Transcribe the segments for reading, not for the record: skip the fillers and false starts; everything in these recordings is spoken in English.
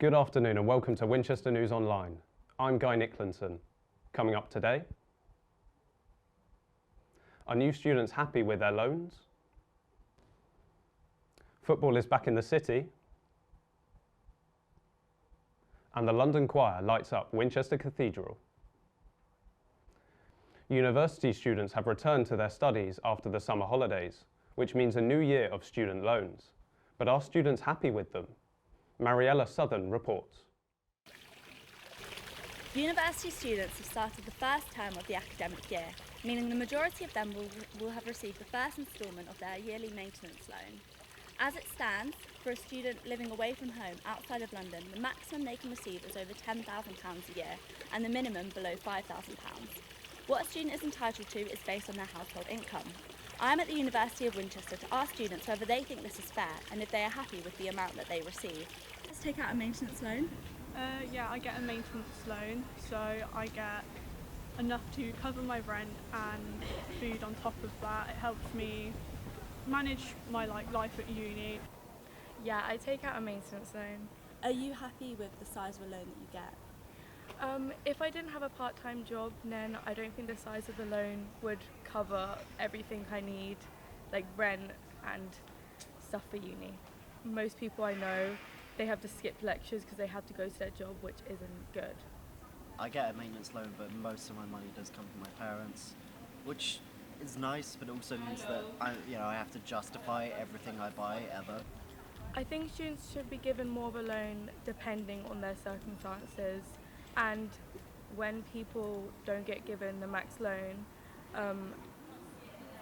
Good afternoon and welcome to Winchester News Online. I'm Guy Nicklinson. Coming up today, are new students happy with their loans? Football is back in the city, and the London Choir lights up Winchester Cathedral. University students have returned to their studies after the summer holidays, which means a new year of student loans. But are students happy with them? Mariella Southern reports. University students have started the first term of the academic year, meaning the majority of them will have received the first instalment of their yearly maintenance loan. As it stands, for a student living away from home outside of London, the maximum they can receive is over £10,000 a year and the minimum below £5,000. What a student is entitled to is based on their household income. I am at the University of Winchester to ask students whether they think this is fair and if they are happy with the amount that they receive. Let's take out a maintenance loan. Yeah, I get a maintenance loan, so I get enough to cover my rent and food on top of that. It helps me manage my life at uni. Yeah, I take out a maintenance loan. Are you happy with the size of a loan that you get? If I didn't have a part-time job, then I don't think the size of the loan would cover everything I need, like rent and stuff for uni. Most people I know, they have to skip lectures because they have to go to their job, which isn't good. I get a maintenance loan, but most of my money does come from my parents, which is nice, but also means that I have to justify everything I buy ever. I think students should be given more of a loan depending on their circumstances, and when people don't get given the max loan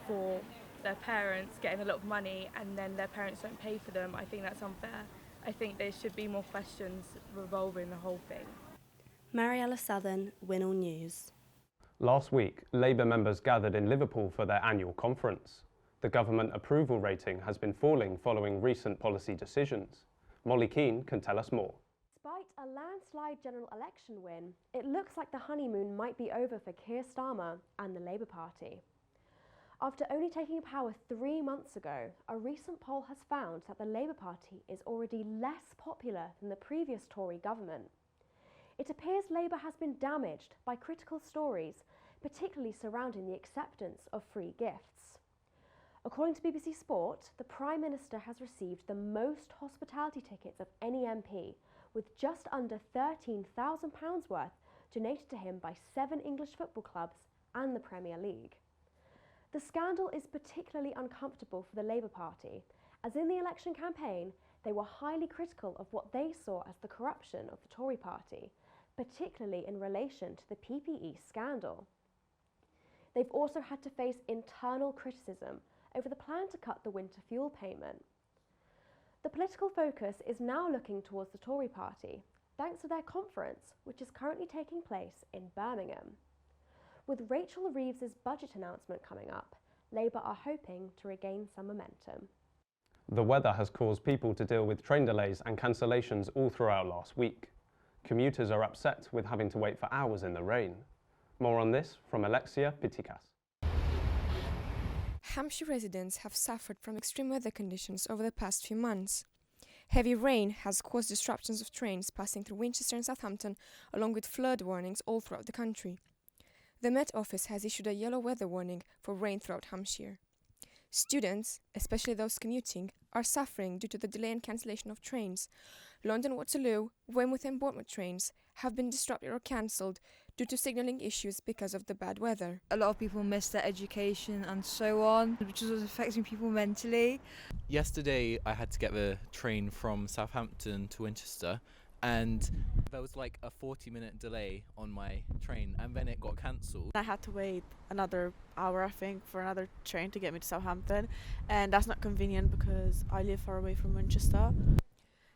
for their parents getting a lot of money and then their parents don't pay for them, I think that's unfair. I think there should be more questions revolving the whole thing. Mariella Southern, Winol News. Last week, Labour members gathered in Liverpool for their annual conference. The government approval rating has been falling following recent policy decisions. Molly Keane can tell us more. Despite a landslide general election win, it looks like the honeymoon might be over for Keir Starmer and the Labour Party. After only taking power 3 months ago, a recent poll has found that the Labour Party is already less popular than the previous Tory government. It appears Labour has been damaged by critical stories, particularly surrounding the acceptance of free gifts. According to BBC Sport, the Prime Minister has received the most hospitality tickets of any MP, with just under £13,000 worth donated to him by 7 English football clubs and the Premier League. The scandal is particularly uncomfortable for the Labour Party, as in the election campaign, they were highly critical of what they saw as the corruption of the Tory party, particularly in relation to the PPE scandal. They've also had to face internal criticism over the plan to cut the winter fuel payment. The political focus is now looking towards the Tory party, thanks to their conference, which is currently taking place in Birmingham. With Rachel Reeves's budget announcement coming up, Labour are hoping to regain some momentum. The weather has caused people to deal with train delays and cancellations all throughout last week. Commuters are upset with having to wait for hours in the rain. More on this from Alexia Pitikas. Hampshire residents have suffered from extreme weather conditions over the past few months. Heavy rain has caused disruptions of trains passing through Winchester and Southampton, along with flood warnings all throughout the country. The Met Office has issued a yellow weather warning for rain throughout Hampshire. Students, especially those commuting, are suffering due to the delay and cancellation of trains. London Waterloo, Weymouth and Bournemouth trains have been disrupted or cancelled due to signalling issues because of the bad weather. A lot of people miss their education and so on, which is affecting people mentally. Yesterday I had to get the train from Southampton to Winchester, and there was like a 40-minute delay on my train, and then it got cancelled. I had to wait another hour, I think, for another train to get me to Southampton, and that's not convenient because I live far away from Winchester.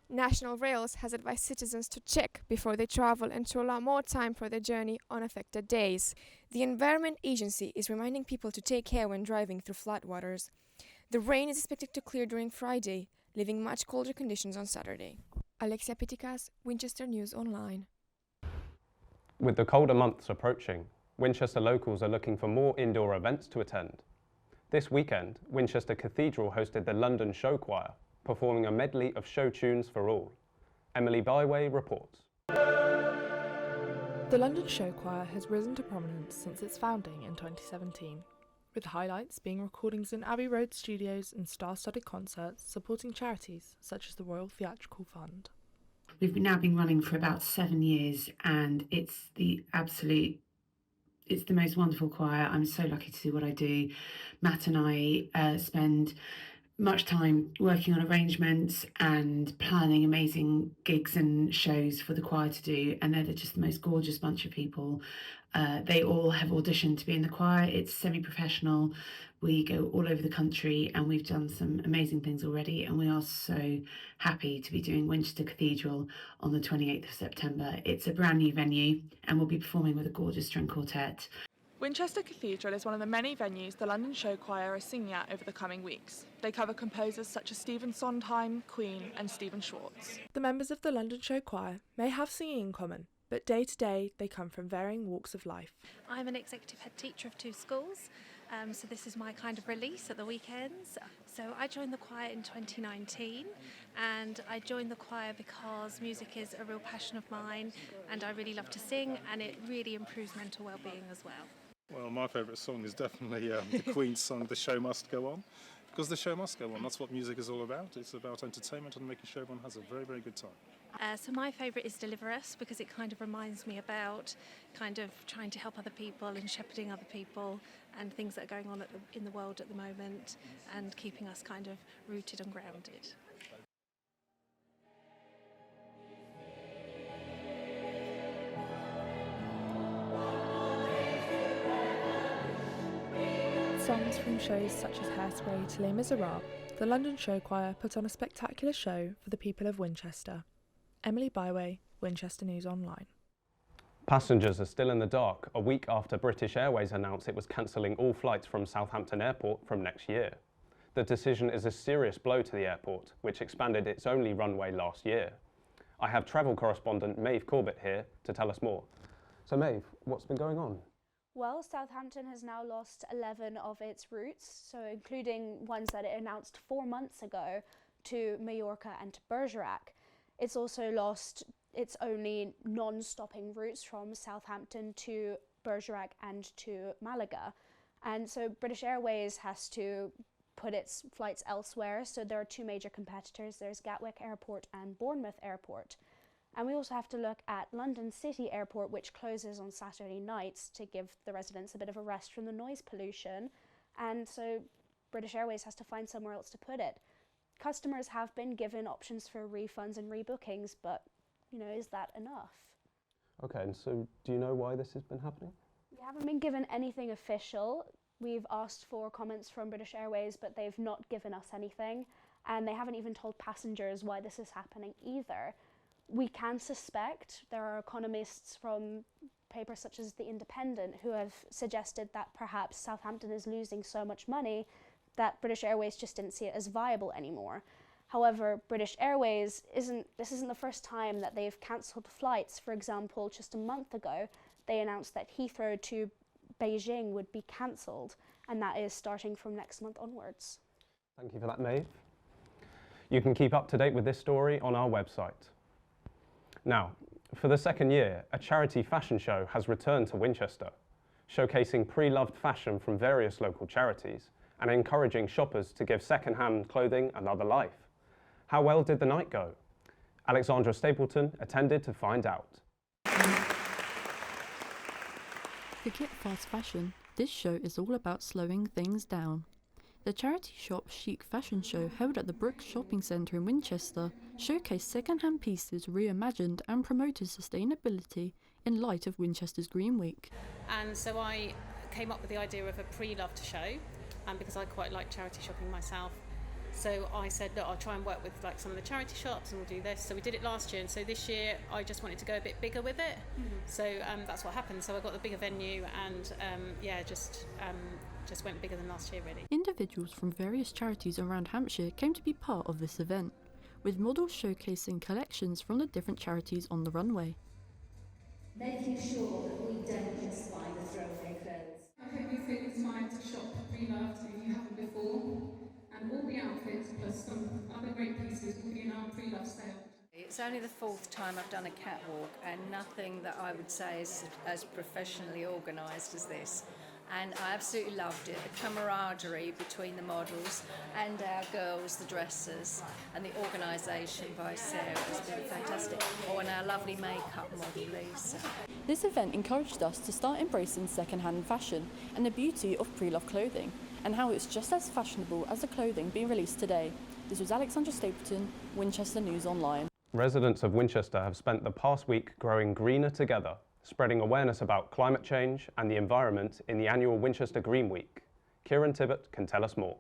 National Rails has advised citizens to check before they travel and to allow more time for their journey on affected days. The Environment Agency is reminding people to take care when driving through floodwaters. The rain is expected to clear during Friday, leaving much colder conditions on Saturday. Alexia Pitikas, Winchester News Online. With the colder months approaching, Winchester locals are looking for more indoor events to attend. This weekend, Winchester Cathedral hosted the London Show Choir, performing a medley of show tunes for all. Emily Byway reports. The London Show Choir has risen to prominence since its founding in 2017, with highlights being recordings in Abbey Road studios and star-studded concerts supporting charities such as the Royal Theatrical Fund. We've now been running for about 7 years, and it's the most wonderful choir. I'm so lucky to do what I do. Matt and I spend much time working on arrangements and planning amazing gigs and shows for the choir to do, and they're just the most gorgeous bunch of people. They all have auditioned to be in the choir. It's semi-professional. We go all over the country, and we've done some amazing things already, and we are so happy to be doing Winchester Cathedral on the 28th of September. It's a brand new venue, and we'll be performing with a gorgeous string quartet. Winchester Cathedral is one of the many venues the London Show Choir are singing at over the coming weeks. They cover composers such as Stephen Sondheim, Queen and Stephen Schwartz. The members of the London Show Choir may have singing in common, but day to day they come from varying walks of life. I'm an executive head teacher of 2 schools, so this is my kind of release at the weekends. So I joined the choir in 2019, and I joined the choir because music is a real passion of mine, and I really love to sing, and it really improves mental well-being as well. Well, my favourite song is definitely the Queen's song, The Show Must Go On, because the show must go on. That's what music is all about. It's about entertainment and making sure everyone has a very, very good time. So my favourite is Deliver Us, because it kind of reminds me about kind of trying to help other people and shepherding other people and things that are going on in the world at the moment, and keeping us kind of rooted and grounded. Songs from shows such as Hairspray to Les Miserables, the London Show Choir put on a spectacular show for the people of Winchester. Emily Byway, Winchester News Online. Passengers are still in the dark a week after British Airways announced it was cancelling all flights from Southampton Airport from next year. The decision is a serious blow to the airport, which expanded its only runway last year. I have travel correspondent Maeve Corbett here to tell us more. So Maeve, what's been going on? Well, Southampton has now lost 11 of its routes, so including ones that it announced 4 months ago to Mallorca and to Bergerac. It's also lost its only non-stopping routes from Southampton to Bergerac and to Malaga. And so British Airways has to put its flights elsewhere, so there are 2 major competitors. There's Gatwick Airport and Bournemouth Airport. And we also have to look at London City Airport, which closes on Saturday nights to give the residents a bit of a rest from the noise pollution. And so British Airways has to find somewhere else to put it. Customers have been given options for refunds and rebookings, but, is that enough? Okay, and so do you know why this has been happening? We haven't been given anything official. We've asked for comments from British Airways, but they've not given us anything. And they haven't even told passengers why this is happening either. We can suspect, there are economists from papers such as The Independent who have suggested that perhaps Southampton is losing so much money that British Airways just didn't see it as viable anymore. However, British Airways this isn't the first time that they've cancelled flights. For example, just a month ago, they announced that Heathrow to Beijing would be cancelled, and that is starting from next month onwards. Thank you for that, Maeve. You can keep up to date with this story on our website. Now, for the 2nd year, a charity fashion show has returned to Winchester, showcasing pre-loved fashion from various local charities and encouraging shoppers to give second-hand clothing another life. How well did the night go? Alexandra Stapleton attended to find out. Forget fast fashion, this show is all about slowing things down. The charity shop Chic Fashion Show held at the Brooks Shopping Centre in Winchester showcased second-hand pieces reimagined and promoted sustainability in light of Winchester's Green Week. And so I came up with the idea of a pre-loved show, because I quite like charity shopping myself. So I said, look, I'll try and work with some of the charity shops and we'll do this. So we did it last year, and so this year I just wanted to go a bit bigger with it. So that's what happened. So I got the bigger venue and just went bigger than last year, really. Individuals from various charities around Hampshire came to be part of this event, with models showcasing collections from the different charities on the runway. Making sure that we don't just buy the throwaway clothes. I hope you feel inspired to shop pre-loved if you haven't before, and all the outfits plus some other great pieces will be in our pre-loved sale. It's only the fourth time I've done a catwalk, and nothing that I would say is as professionally organised as this. And I absolutely loved it. The camaraderie between the models and our girls, the dressers, and the organisation by Sarah has been fantastic. Oh, and our lovely makeup model, Lisa. This event encouraged us to start embracing second-hand fashion and the beauty of pre-loved clothing, and how it's just as fashionable as the clothing being released today. This was Alexandra Stapleton, Winchester News Online. Residents of Winchester have spent the past week growing greener together, spreading awareness about climate change and the environment in the annual Winchester Green Week. Kieran Tibbett can tell us more.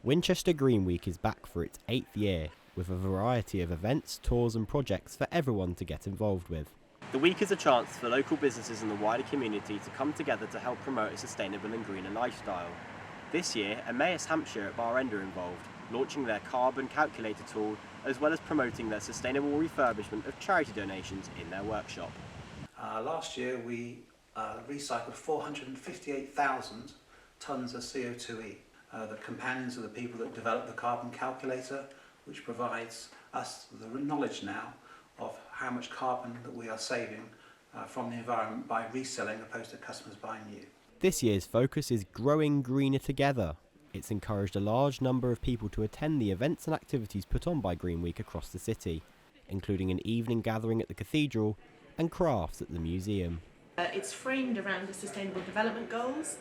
Winchester Green Week is back for its 8th year, with a variety of events, tours and projects for everyone to get involved with. The week is a chance for local businesses and the wider community to come together to help promote a sustainable and greener lifestyle. This year, Emmaus Hampshire at Bar End are involved, launching their carbon calculator tool, as well as promoting their sustainable refurbishment of charity donations in their workshop. Last year we recycled 458,000 tonnes of CO2e. The companions are the people that developed the carbon calculator, which provides us the knowledge now of how much carbon that we are saving from the environment by reselling opposed to customers buying new. This year's focus is growing greener together. It's encouraged a large number of people to attend the events and activities put on by Green Week across the city, including an evening gathering at the cathedral and crafts at the museum. It's framed around the Sustainable Development Goals,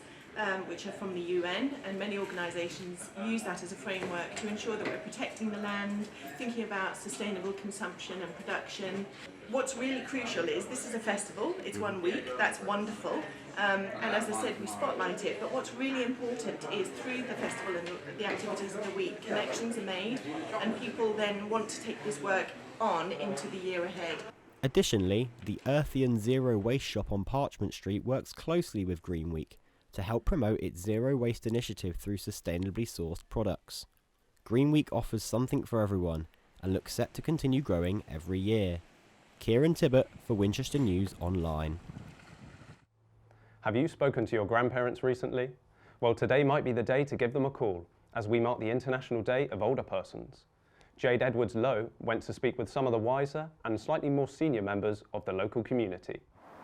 which are from the UN, and many organisations use that as a framework to ensure that we're protecting the land, thinking about sustainable consumption and production. What's really crucial is this is a festival, it's 1 week, that's wonderful, and as I said, we spotlight it, but what's really important is through the festival and the activities of the week, connections are made, and people then want to take this work on into the year ahead. Additionally, the Earthian Zero Waste shop on Parchment Street works closely with Green Week to help promote its zero waste initiative through sustainably sourced products. Green Week offers something for everyone and looks set to continue growing every year. Kieran Tibbett for Winchester News Online. Have you spoken to your grandparents recently? Well, today might be the day to give them a call, as we mark the International Day of Older Persons. Jade Edwards-Lowe went to speak with some of the wiser and slightly more senior members of the local community.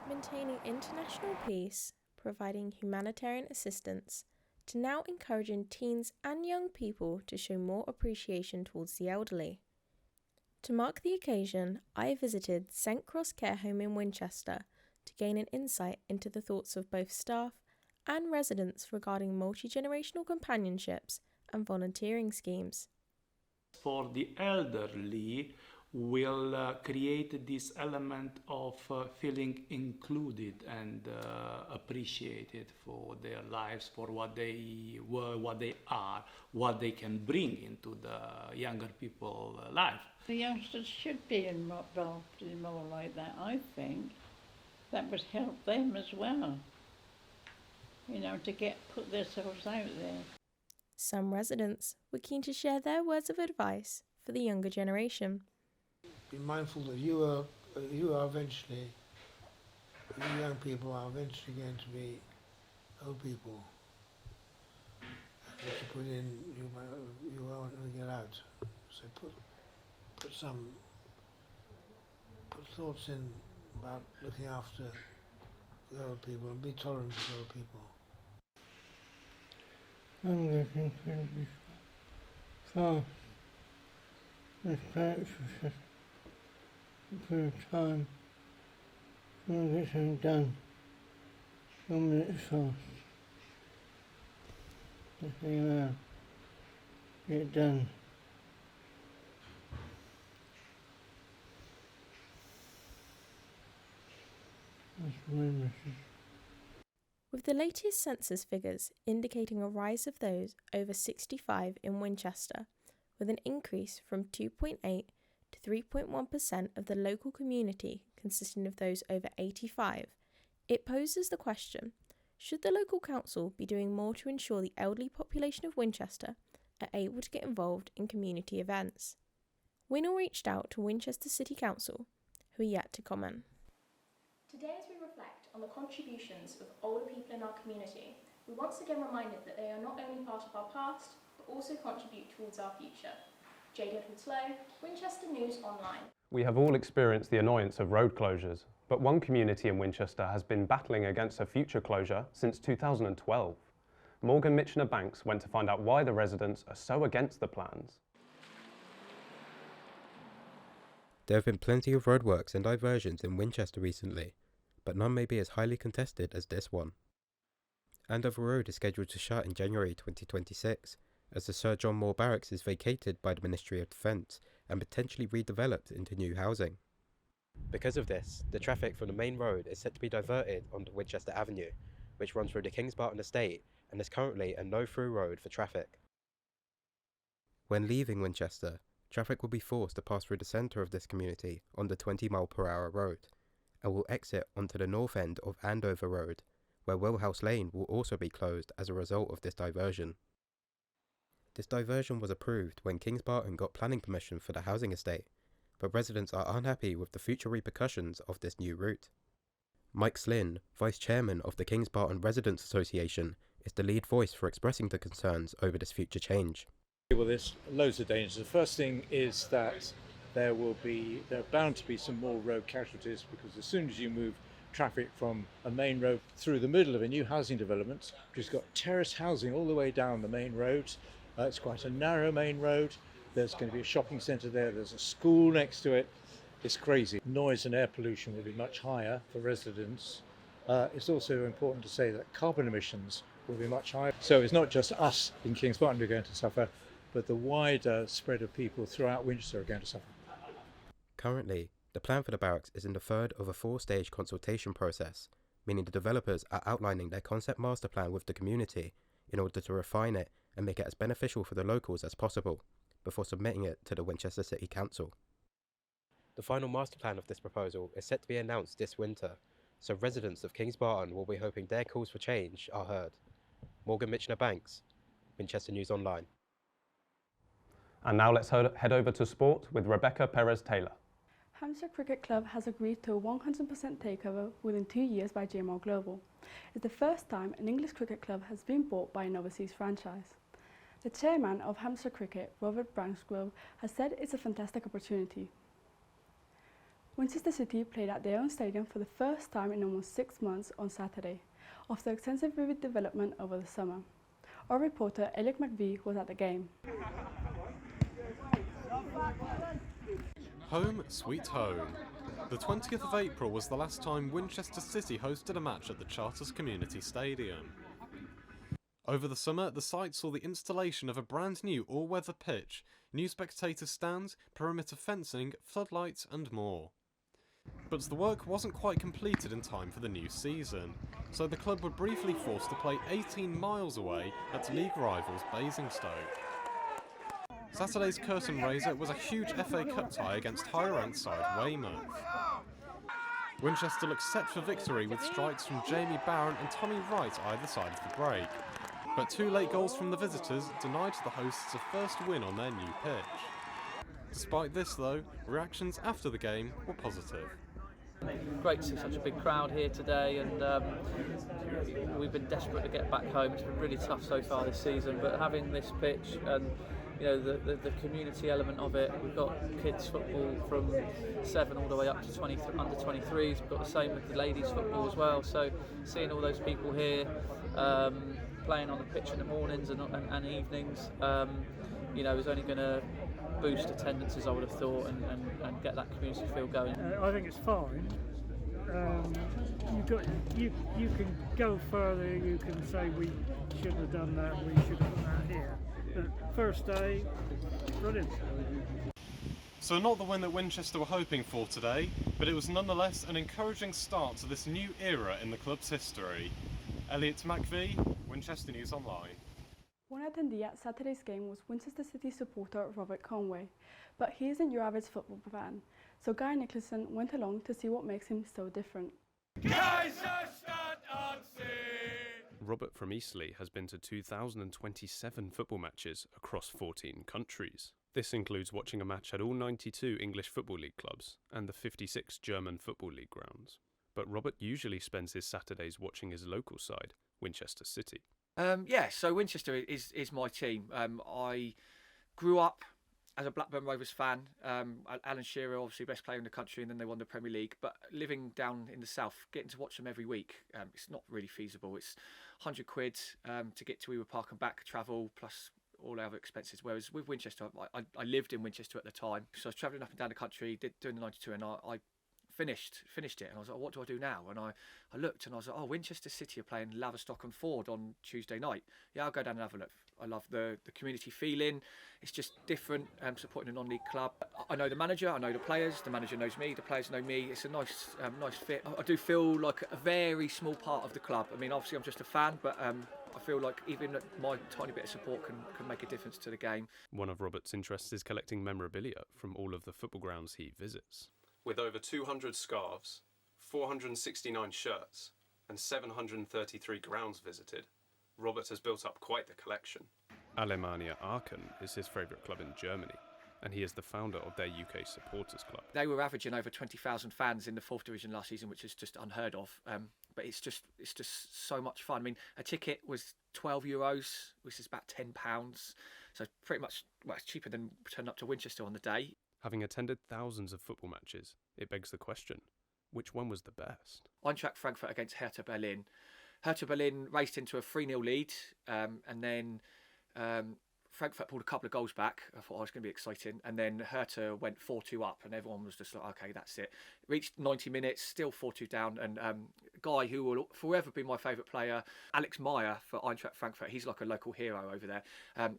Maintaining international peace, providing humanitarian assistance, to now encouraging teens and young people to show more appreciation towards the elderly. To mark the occasion, I visited St Cross Care Home in Winchester to gain an insight into the thoughts of both staff and residents regarding multi-generational companionships and volunteering schemes. For the elderly, will create this element of feeling included and appreciated for their lives, for what they were, what they are, what they can bring into the younger people's life. The youngsters should be involved in more like that, I think. That would help them as well, you know, to put themselves out there. Some residents were keen to share their words of advice for the younger generation. Be mindful that you are eventually, you young people are eventually going to be old people. What you put in, you won't get out. So put thoughts in about looking after the old people and be tolerant of old people. I'm getting incredibly fast. Respect for time. I want to get something done. 1 minute fast. Just hang around. Get it done. That's my message. With the latest census figures indicating a rise of those over 65 in Winchester, with an increase from 2.8 to 3.1% of the local community consisting of those over 85, it poses the question, should the local council be doing more to ensure the elderly population of Winchester are able to get involved in community events? Winol reached out to Winchester City Council, who are yet to comment. Today, as we reflect on the contributions of older people in our community, we're once again reminded that they are not only part of our past, but also contribute towards our future. Jade Edwards-Lowe, Winchester News Online. We have all experienced the annoyance of road closures, but one community in Winchester has been battling against a future closure since 2012. Morgan Mitchener-Banks went to find out why the residents are so against the plans. There have been plenty of roadworks and diversions in Winchester recently, but none may be as highly contested as this one. Andover Road is scheduled to shut in January 2026, as the Sir John Moore Barracks is vacated by the Ministry of Defence and potentially redeveloped into new housing. Because of this, the traffic from the main road is set to be diverted onto Winchester Avenue, which runs through the Kings Barton estate and is currently a no-through road for traffic. When leaving Winchester, traffic will be forced to pass through the centre of this community on the 20-mile-per-hour road, and will exit onto the north end of Andover Road, where Wellhouse Lane will also be closed as a result of this diversion. This diversion was approved when Kings Barton got planning permission for the housing estate, but residents are unhappy with the future repercussions of this new route. Mike Slynn, Vice Chairman of the Kings Barton Residents Association, is the lead voice for expressing the concerns over this future change. Well, there's loads of dangers. The first thing is that there are bound to be some more road casualties, because as soon as you move traffic from a main road through the middle of a new housing development, which has got terrace housing all the way down the main road, it's quite a narrow main road. There's going to be a shopping centre there. There's a school next to it. It's crazy. Noise and air pollution will be much higher for residents. It's also important to say that carbon emissions will be much higher. So it's not just us in Kings Barton who are going to suffer, but the wider spread of people throughout Winchester are going to suffer. Currently, the plan for the barracks is in the third of a 4-stage consultation process, meaning the developers are outlining their concept master plan with the community in order to refine it and make it as beneficial for the locals as possible, before submitting it to the Winchester City Council. The final master plan of this proposal is set to be announced this winter, so residents of Kings Barton will be hoping their calls for change are heard. Morgan Mitchener-Banks, Winchester News Online. And now let's head over to sport with Rebecca Perez-Taylor. Hampshire Cricket Club has agreed to a 100% takeover within 2 years by JMR Global. It's the first time an English cricket club has been bought by an overseas franchise. The chairman of Hampshire Cricket, Robert Bransgrove, has said it's a fantastic opportunity. Winchester City played at their own stadium for the first time in almost 6 months on Saturday, after extensive redevelopment over the summer. Our reporter Elliot McVie was at the game. Home sweet home. The 20th of April was the last time Winchester City hosted a match at the Charters Community Stadium. Over the summer, the site saw the installation of a brand new all-weather pitch, new spectator stands, perimeter fencing, floodlights and more. But the work wasn't quite completed in time for the new season, so the club were briefly forced to play 18 miles away at league rivals Basingstoke. Saturday's curtain raiser was a huge FA Cup tie against higher-ranked side Weymouth. Winchester looked set for victory with strikes from Jamie Barron and Tommy Wright either side of the break. But 2 late goals from the visitors denied the hosts a first win on their new pitch. Despite this though, reactions after the game were positive. Great to see such a big crowd here today, and we've been desperate to get back home. It's been really tough so far this season, but having this pitch and the community element of it, we've got kids football from 7 all the way up to under 23s. We've got the same with the ladies football as well. So seeing all those people here playing on the pitch in the mornings and evenings, is only going to boost attendances, I would have thought, and get that community feel going. I think it's fine. You can go further. You can say we should have done that. We should have done that here. But first day, brilliant. So not the win that Winchester were hoping for today, but it was nonetheless an encouraging start to this new era in the club's history. Elliot McVie, Winchester News Online. One attendee at Saturday's game was Winchester City supporter Robert Conway, but he isn't your average football fan, so Guy Nicholson went along to see what makes him so different. Robert from Eastleigh has been to 2,027 football matches across 14 countries. This includes watching a match at all 92 English Football League clubs and the 56 German Football League grounds. But Robert usually spends his Saturdays watching his local side, Winchester City. So Winchester is my team. I grew up as a Blackburn Rovers fan, Alan Shearer, obviously best player in the country, and then they won the Premier League. But living down in the south, getting to watch them every week, it's not really feasible. It's £100 to get to Ewood Park and back, travel, plus all our other expenses. Whereas with Winchester, I lived in Winchester at the time, so I was travelling up and down the country, doing the 92, and I finished it, and I was like, what do I do now? And I looked, and I was like, oh, Winchester City are playing Laverstock and Ford on Tuesday night. Yeah, I'll go down and have a look. I love the community feeling. It's just different, supporting a non-league club. I know the manager, I know the players, the manager knows me, the players know me. It's a nice fit. I do feel like a very small part of the club. I mean, obviously I'm just a fan, but I feel like even my tiny bit of support can make a difference to the game. One of Robert's interests is collecting memorabilia from all of the football grounds he visits. With over 200 scarves, 469 shirts, and 733 grounds visited, Robert has built up quite the collection. Alemannia Aachen is his favourite club in Germany, and he is the founder of their UK supporters club. They were averaging over 20,000 fans in the 4th division last season, which is just unheard of. But it's just so much fun. I mean, a ticket was €12, which is about £10. So pretty much, well, it's cheaper than turning up to Winchester on the day. Having attended thousands of football matches, it begs the question, which one was the best? Eintracht Frankfurt against Hertha Berlin. Hertha Berlin raced into a 3-0 lead, and then Frankfurt pulled a couple of goals back. I thought, it was going to be exciting. And then Hertha went 4-2 up, and everyone was just like, okay, that's it. Reached 90 minutes, still 4-2 down. And a guy who will forever be my favourite player, Alex Meyer for Eintracht Frankfurt, he's like a local hero over there.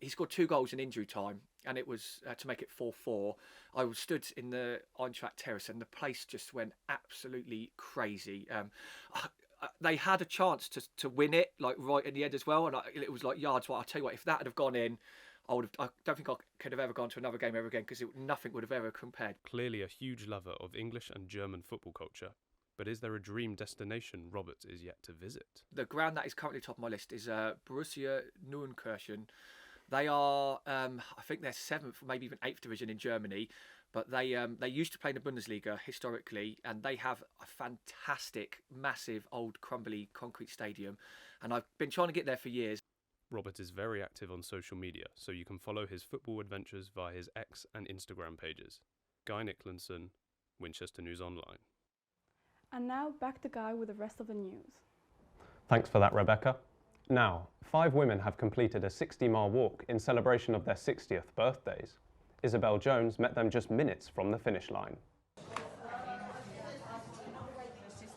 He scored 2 goals in injury time, and it was to make it 4-4. I was stood in the Eintracht terrace, and the place just went absolutely crazy. They had a chance to win it, like right in the end as well, and it was like yards. Well, I'll tell you what, if that had gone in, I don't think I could have ever gone to another game ever again, because nothing would have ever compared. Clearly a huge lover of English and German football culture, but is there a dream destination Robert is yet to visit? The ground that is currently top of my list is Borussia Neunkirchen. They are, I think they're 7th, maybe even 8th division in Germany, but they used to play in the Bundesliga historically, and they have a fantastic, massive, old, crumbly concrete stadium, and I've been trying to get there for years. Robert is very active on social media, so you can follow his football adventures via his X and Instagram pages. Guy Nicklinson, Winchester News Online. And now back to Guy with the rest of the news. Thanks for that, Rebecca. Now, 5 women have completed a 60-mile walk in celebration of their 60th birthdays. Isabel Jones met them just minutes from the finish line.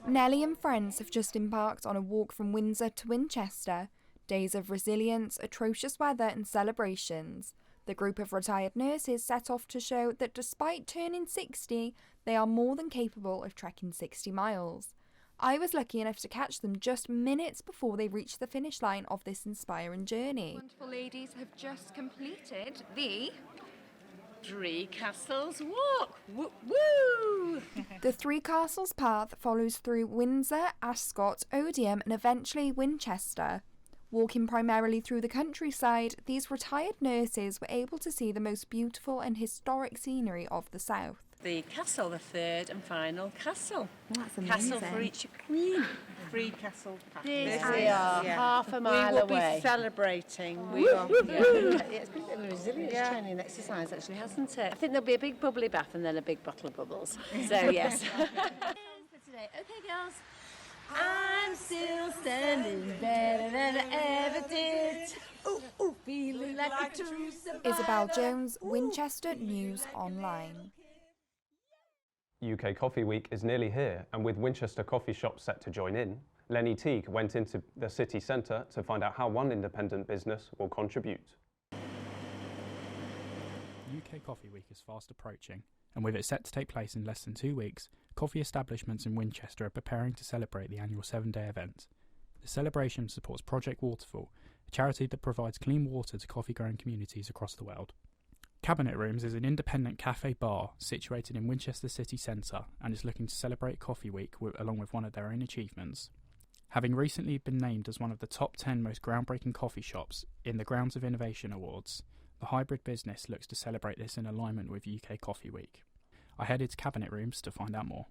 Nellie and friends have just embarked on a walk from Windsor to Winchester. Days of resilience, atrocious weather and celebrations. The group of retired nurses set off to show that despite turning 60, they are more than capable of trekking 60 miles. I was lucky enough to catch them just minutes before they reached the finish line of this inspiring journey. Wonderful ladies have just completed the Three Castles Walk. Woo! Woo! The Three Castles path follows through Windsor, Ascot, Odium and eventually Winchester. Walking primarily through the countryside, these retired nurses were able to see the most beautiful and historic scenery of the south. The castle, the third and final castle. That's amazing. Castle for each queen. Three Castle path. This we are half a mile we will away. Be celebrating. We are. Yeah. It's been a bit of a resilience training exercise, actually, hasn't it? I think there'll be a big bubbly bath and then a big bottle of bubbles. So yes. For today, okay, girls. I'm still standing better than I ever did. Ooh, ooh, feeling like a true survivor. Isabel Jones, Winchester News Online. UK Coffee Week is nearly here, and with Winchester coffee shops set to join in, Lenny Teague went into the city centre to find out how one independent business will contribute. UK Coffee Week is fast approaching, and with it set to take place in less than 2 weeks, coffee establishments in Winchester are preparing to celebrate the annual 7-day event. The celebration supports Project Waterfall, a charity that provides clean water to coffee-growing communities across the world. Cabinet Rooms is an independent cafe bar situated in Winchester city centre and is looking to celebrate Coffee Week along with one of their own achievements. Having recently been named as one of the top 10 most groundbreaking coffee shops in the Grounds of Innovation Awards, the hybrid business looks to celebrate this in alignment with UK Coffee Week. I headed to Cabinet Rooms to find out more.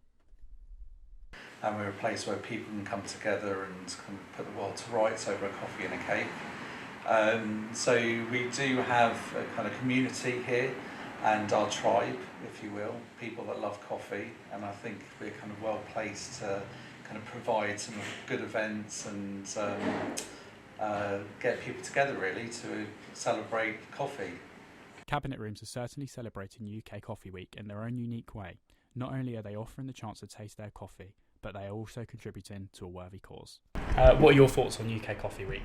And we're a place where people can come together and kind of put the world to rights over a coffee and a cake. So we do have a kind of community here. and our tribe, if you will, people that love coffee, and I think we're kind of well placed to kind of provide some good events and get people together really to celebrate coffee. Cabinet Rooms are certainly celebrating UK Coffee Week in their own unique way. Not only are they offering the chance to taste their coffee, but they are also contributing to a worthy cause. What are your thoughts on UK Coffee Week?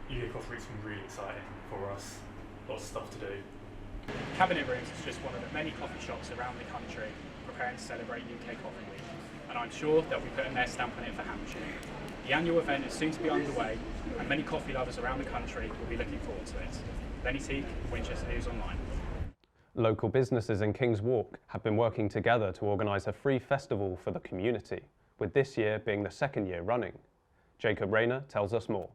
UK Coffee Week's been really exciting for us. Lots of stuff to do. Cabinet Rooms is just one of the many coffee shops around the country preparing to celebrate UK Coffee Week, and I'm sure they'll be putting their stamp on it for Hampshire. The annual event is soon to be underway, and many coffee lovers around the country will be looking forward to it. Lenny Teague, Winchester News Online. Local businesses in King's Walk have been working together to organise a free festival for the community, with this year being the second year running. Jacob Rayner tells us more.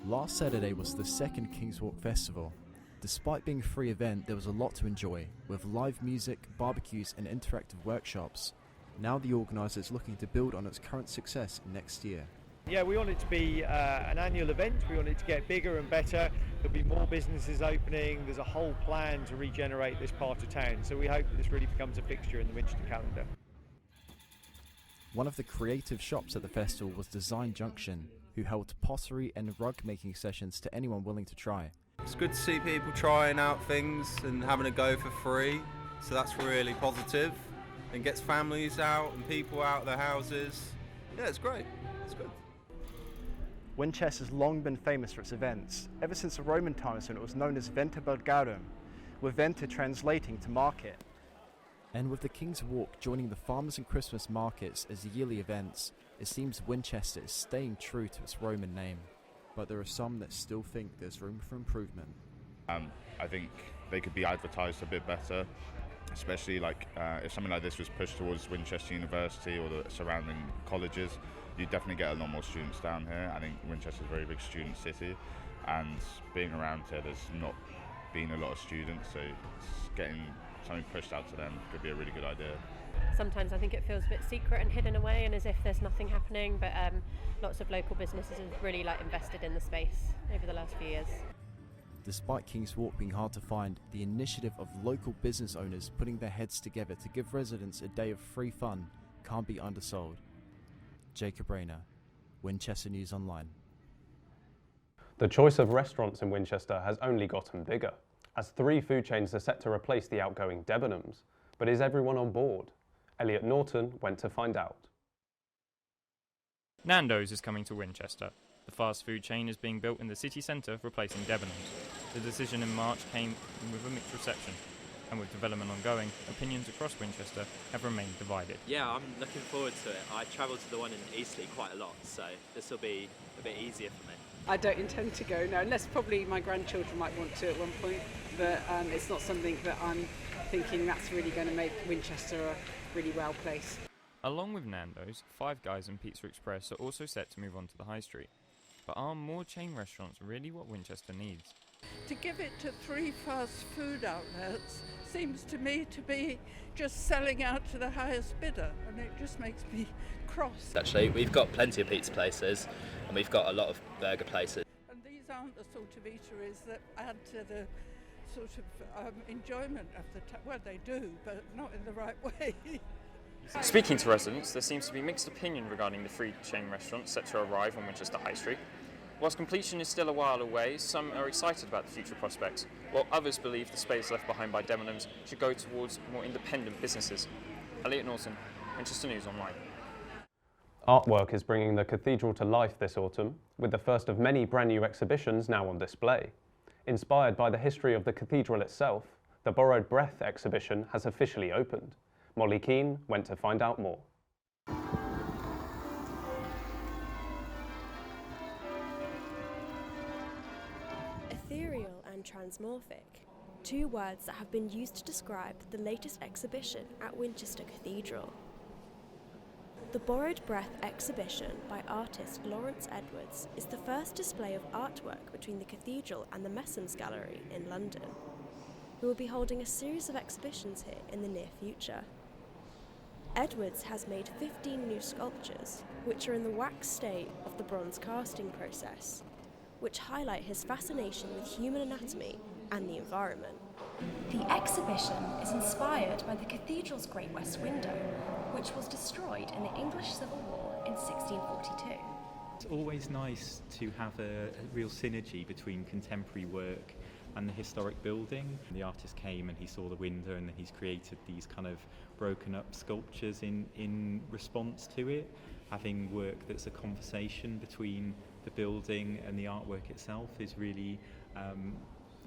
Last Saturday was the second King's Walk Festival. Despite being a free event, there was a lot to enjoy, with live music, barbecues and interactive workshops. Now the organiser is looking to build on its current success next year. Yeah, we want it to be an annual event. We want it to get bigger and better. There'll be more businesses opening. There's a whole plan to regenerate this part of town. So we hope this really becomes a fixture in the Winchester calendar. One of the creative shops at the festival was Design Junction, who held pottery and rug making sessions to anyone willing to try. It's good to see people trying out things and having a go for free, so that's really positive, and gets families out and people out of their houses. Yeah, it's great. It's good. Winchester's long been famous for its events, ever since the Roman times when it was known as Venta Bulgarum, with Venta translating to market. And with the King's Walk joining the Farmers and Christmas markets as yearly events, it seems Winchester is staying true to its Roman name. But there are some that still think there's room for improvement. I think they could be advertised a bit better, especially if something like this was pushed towards Winchester University or the surrounding colleges. You definitely get a lot more students down here. I think Winchester's a very big student city, and being around here, there's not been a lot of students, so getting something pushed out to them could be a really good idea. Sometimes I think it feels a bit secret and hidden away and as if there's nothing happening, but lots of local businesses have really invested in the space over the last few years. Despite King's Walk being hard to find, the initiative of local business owners putting their heads together to give residents a day of free fun can't be undersold. Jacob Rayner, Winchester News Online. The choice of restaurants in Winchester has only gotten bigger, as 3 food chains are set to replace the outgoing Debenhams. But is everyone on board? Elliot Norton went to find out. Nando's is coming to Winchester. The fast food chain is being built in the city centre, replacing Debenhams. The decision in March came with a mixed reception, and with development ongoing, opinions across Winchester have remained divided. Yeah, I'm looking forward to it. I travel to the one in Eastleigh quite a lot, so this will be a bit easier for me. I don't intend to go, no, unless probably my grandchildren might want to at one point, but it's not something that I'm thinking that's really going to make Winchester a really well place. Along with Nando's, Five Guys and Pizza Express are also set to move on to the high street. But are more chain restaurants really what Winchester needs? To give it to 3 fast food outlets seems to me to be just selling out to the highest bidder, and it just makes me cross. Actually, we've got plenty of pizza places and we've got a lot of burger places. And these aren't the sort of eateries that add to the sort of enjoyment of the well, they do, but not in the right way. Speaking to residents, there seems to be mixed opinion regarding the 3 chain restaurants set to arrive on Winchester High Street. Whilst completion is still a while away, some are excited about the future prospects, while others believe the space left behind by Debenhams should go towards more independent businesses. Elliot Norton, Winchester News Online. Artwork is bringing the cathedral to life this autumn, with the first of many brand new exhibitions now on display. Inspired by the history of the cathedral itself, the Borrowed Breath exhibition has officially opened. Molly Keane went to find out more. Ethereal and transmorphic, 2 words that have been used to describe the latest exhibition at Winchester Cathedral. The Borrowed Breath exhibition by artist Lawrence Edwards is the first display of artwork between the cathedral and the Messams Gallery in London, who will be holding a series of exhibitions here in the near future. Edwards has made 15 new sculptures, which are in the wax state of the bronze casting process, which highlight his fascination with human anatomy and the environment. The exhibition is inspired by the cathedral's Great West Window, which was destroyed in the English Civil War in 1642. It's always nice to have a real synergy between contemporary work and the historic building. The artist came and he saw the window, and then he's created these kind of broken up sculptures in response to it. Having work that's a conversation between the building and the artwork itself is really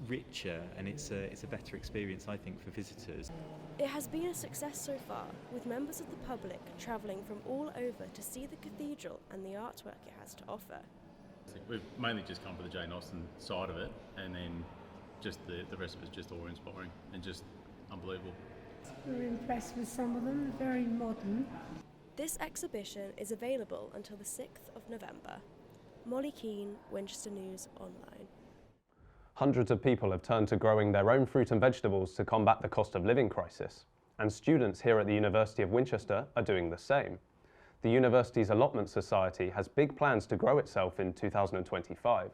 richer, and it's a better experience, I think, for visitors. It has been a success so far, with members of the public travelling from all over to see the cathedral and the artwork it has to offer. We've mainly just come for the Jane Austen side of it, and then just the rest of it's just awe-inspiring and just unbelievable. We're impressed with some of them, they're very modern. This exhibition is available until the 6th of November. Molly Keane, Winchester News Online. Hundreds of people have turned to growing their own fruit and vegetables to combat the cost of living crisis, and students here at the University of Winchester are doing the same. The university's Allotment Society has big plans to grow itself in 2025.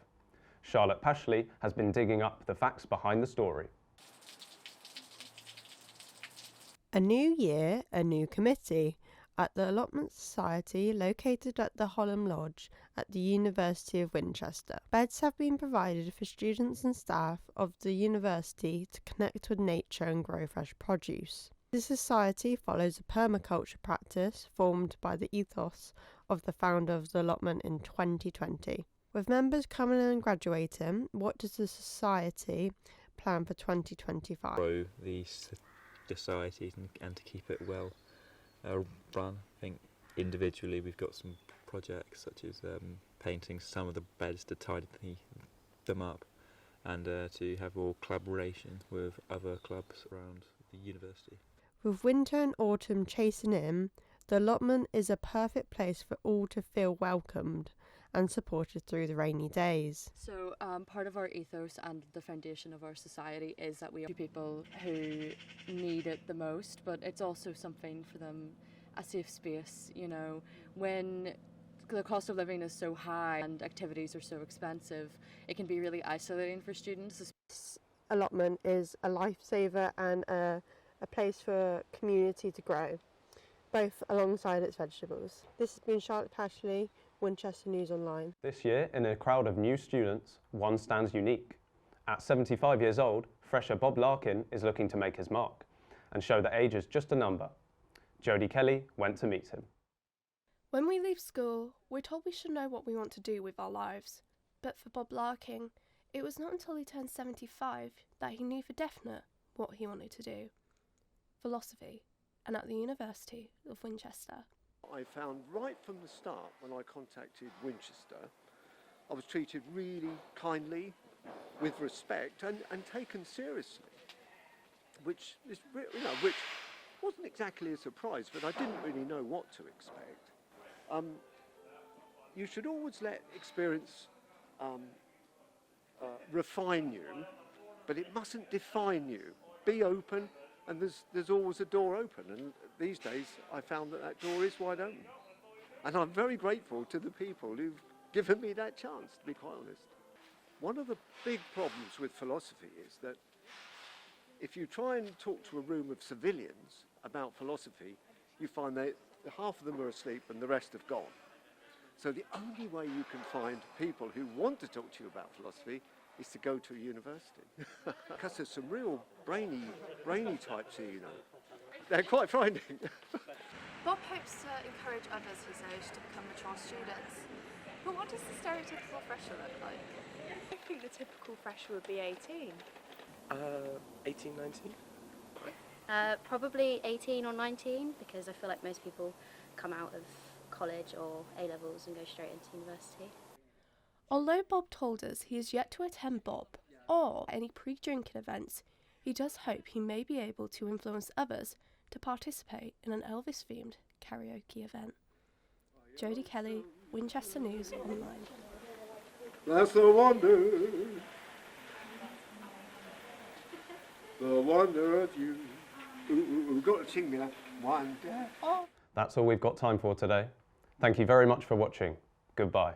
Charlotte Pashley has been digging up the facts behind the story. A new year, a new committee. At the Allotment Society, located at the Holham Lodge at the University of Winchester, beds have been provided for students and staff of the university to connect with nature and grow fresh produce. The society follows a permaculture practice formed by the ethos of the founder of the allotment in 2020. With members coming and graduating, what does the society plan for 2025? Grow the society and to keep it well run. I think individually we've got some projects such as painting some of the beds to tidy them up, and to have more collaboration with other clubs around the university. With winter and autumn chasing in, the allotment is a perfect place for all to feel welcomed and supported through the rainy days. So part of our ethos and the foundation of our society is that we are people who need it the most, but it's also something for them, a safe space, you know, when the cost of living is so high and activities are so expensive, it can be really isolating for students. This allotment is a lifesaver and a place for community to grow, both alongside its vegetables. This has been Charlotte Pashley, Winchester News Online. This year, in a crowd of new students, one stands unique. At 75 years old, fresher Bob Larkin is looking to make his mark and show that age is just a number. Jodie Kelly went to meet him. When we leave school, we're told we should know what we want to do with our lives. But for Bob Larkin, it was not until he turned 75 that he knew for definite what he wanted to do. Philosophy, and at the University of Winchester. I found right from the start when I contacted Winchester, I was treated really kindly, with respect, and taken seriously, which is, which wasn't exactly a surprise, but I didn't really know what to expect. You should always let experience refine you, but it mustn't define you. Be open. And there's always a door open, and these days I found that door is wide open. And I'm very grateful to the people who've given me that chance, to be quite honest. One of the big problems with philosophy is that if you try and talk to a room of civilians about philosophy, you find that half of them are asleep and the rest have gone. So the only way you can find people who want to talk to you about philosophy is to go to a university. Because there's some real brainy types here, you know. They're quite frightening. Bob hopes to encourage others his age to become mature students. But what does the stereotypical fresher look like? I think the typical fresher would be 18. 18, 19? Probably 18 or 19, because I feel like most people come out of college or A-levels and go straight into university. Although Bob told us he is yet to attend Bob or any pre-drinking events, he does hope he may be able to influence others to participate in an Elvis-themed karaoke event. Jodie Kelly, Winchester News Online. That's the wonder of you. We've got to sing now. Wonder. That's all we've got time for today. Thank you very much for watching. Goodbye.